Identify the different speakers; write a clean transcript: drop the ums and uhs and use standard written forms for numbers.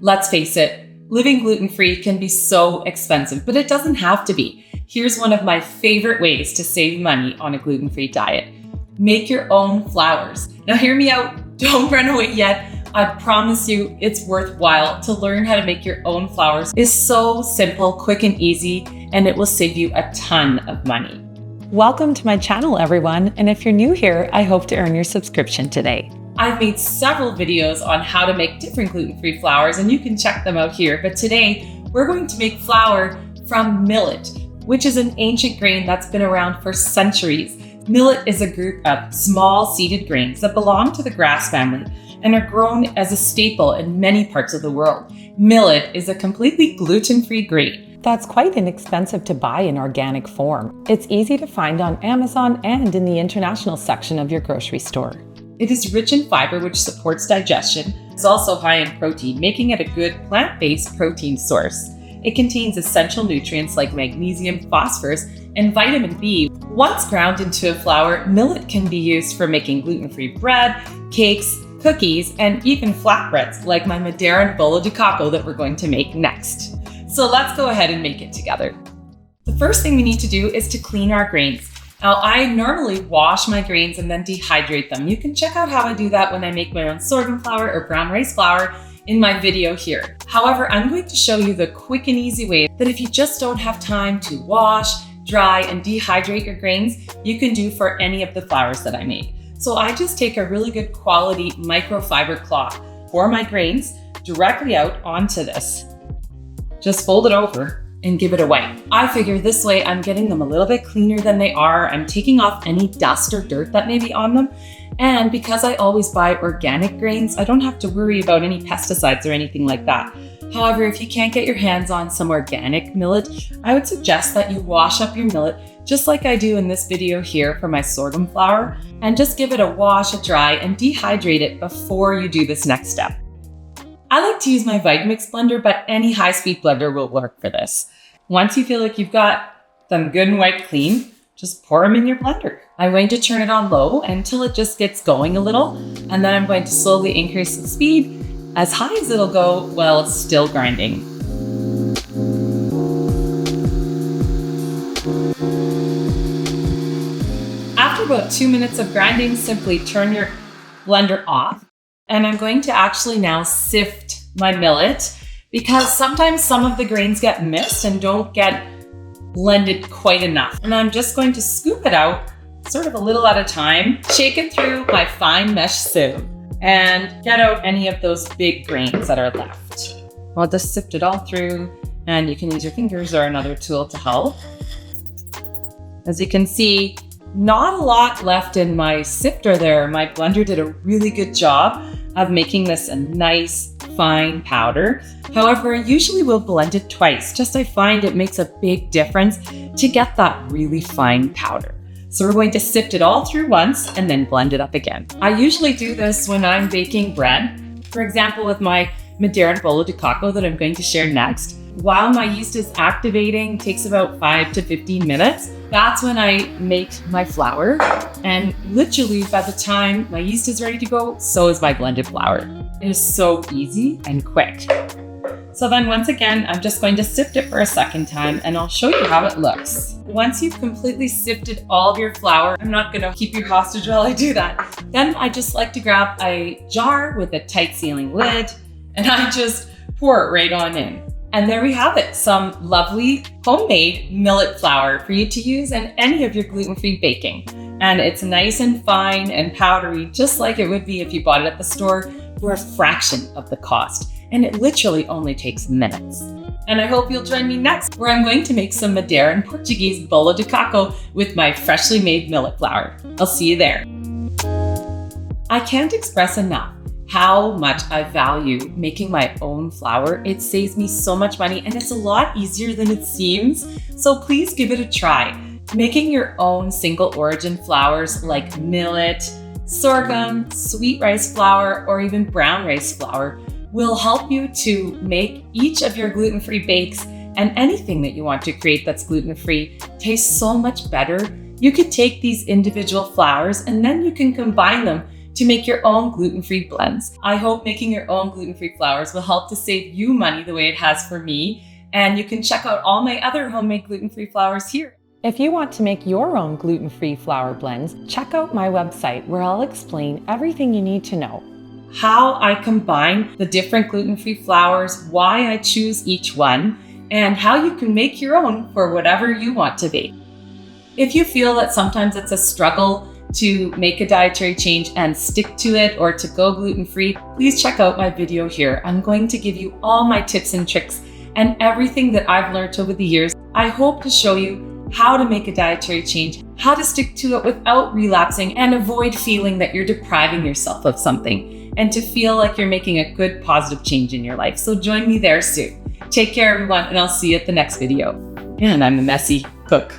Speaker 1: Let's face it, living gluten-free can be so expensive, but it doesn't have to be. Here's one of my favorite ways to save money on a gluten-free diet. Make your own flours. Now hear me out, don't run away yet. I promise you it's worthwhile to learn how to make your own flours. It's so simple, quick and easy, and it will save you a ton of money.
Speaker 2: Welcome to my channel, everyone. And if you're new here, I hope to earn your subscription today.
Speaker 1: I've made several videos on how to make different gluten-free flours, and you can check them out here. But today we're going to make flour from millet, which is an ancient grain that's been around for centuries. Millet is a group of small seeded grains that belong to the grass family and are grown as a staple in many parts of the world. Millet is a completely gluten-free grain
Speaker 2: that's quite inexpensive to buy in organic form. It's easy to find on Amazon and in the international section of your grocery store.
Speaker 1: It is rich in fiber, which supports digestion. It's also high in protein, making it a good plant-based protein source. It contains essential nutrients like magnesium, phosphorus, and vitamin B. Once ground into a flour, millet can be used for making gluten-free bread, cakes, cookies, and even flatbreads like my Madeiran bolo de caco that we're going to make next. So let's go ahead and make it together. The first thing we need to do is to clean our grains. Now, I normally wash my grains and then dehydrate them. You can check out how I do that when I make my own sorghum flour or brown rice flour in my video here. However, I'm going to show you the quick and easy way that if you just don't have time to wash, dry, and dehydrate your grains, you can do for any of the flours that I make. So I just take a really good quality microfiber cloth, pour my grains directly out onto this. Just fold it over and give it a wipe. I figure this way I'm getting them a little bit cleaner than they are. I'm taking off any dust or dirt that may be on them. And because I always buy organic grains, I don't have to worry about any pesticides or anything like that. However, if you can't get your hands on some organic millet, I would suggest that you wash up your millet just like I do in this video here for my sorghum flour, and just give it a wash, a dry, and dehydrate it before you do this next step. I like to use my Vitamix blender, but any high-speed blender will work for this. Once you feel like you've got them good and wiped clean, just pour them in your blender. I'm going to turn it on low until it just gets going a little, and then I'm going to slowly increase the speed as high as it'll go while it's still grinding. After about 2 minutes of grinding, simply turn your blender off. And I'm going to actually now sift my millet because sometimes some of the grains get missed and don't get blended quite enough. And I'm just going to scoop it out sort of a little at a time, shake it through my fine mesh sieve, and get out any of those big grains that are left. I'll just sift it all through, and you can use your fingers or another tool to help. As you can see, not a lot left in my sifter there. My blender did a really good job of making this a nice, fine powder. However, I usually will blend it twice, just I find it makes a big difference to get that really fine powder. So we're going to sift it all through once and then blend it up again. I usually do this when I'm baking bread. For example, with my Madeiran bolo de caco that I'm going to share next. While my yeast is activating, takes about 5 to 15 minutes. That's when I make my flour. And literally by the time my yeast is ready to go, so is my blended flour. It is so easy and quick. So then once again, I'm just going to sift it for a second time and I'll show you how it looks. Once you've completely sifted all of your flour, I'm not gonna keep you hostage while I do that. Then I just like to grab a jar with a tight sealing lid and I just pour it right on in. And there we have it, some lovely homemade millet flour for you to use in any of your gluten-free baking. And it's nice and fine and powdery, just like it would be if you bought it at the store for a fraction of the cost. And it literally only takes minutes. And I hope you'll join me next, where I'm going to make some Madeiran Portuguese bolo de caco with my freshly made millet flour. I'll see you there. I can't express enough how much I value making my own flour. It saves me so much money and it's a lot easier than it seems. So please give it a try. Making your own single origin flours like millet, sorghum, sweet rice flour, or even brown rice flour will help you to make each of your gluten-free bakes and anything that you want to create that's gluten-free taste so much better. You could take these individual flours and then you can combine them to to make your own gluten-free blends. I hope making your own gluten-free flours will help to save you money the way it has for me. And you can check out all my other homemade gluten-free flours here.
Speaker 2: If you want to make your own gluten-free flour blends, check out my website where I'll explain everything you need to know.
Speaker 1: How I combine the different gluten-free flours, why I choose each one, and how you can make your own for whatever you want to bake. If you feel that sometimes it's a struggle to make a dietary change and stick to it or to go gluten-free, please check out my video here. I'm going to give you all my tips and tricks and everything that I've learned over the years. I hope to show you how to make a dietary change, how to stick to it without relapsing, and avoid feeling that you're depriving yourself of something, and to feel like you're making a good, positive change in your life. So join me there soon. Take care, everyone, and I'll see you at the next video. And I'm a messy cook.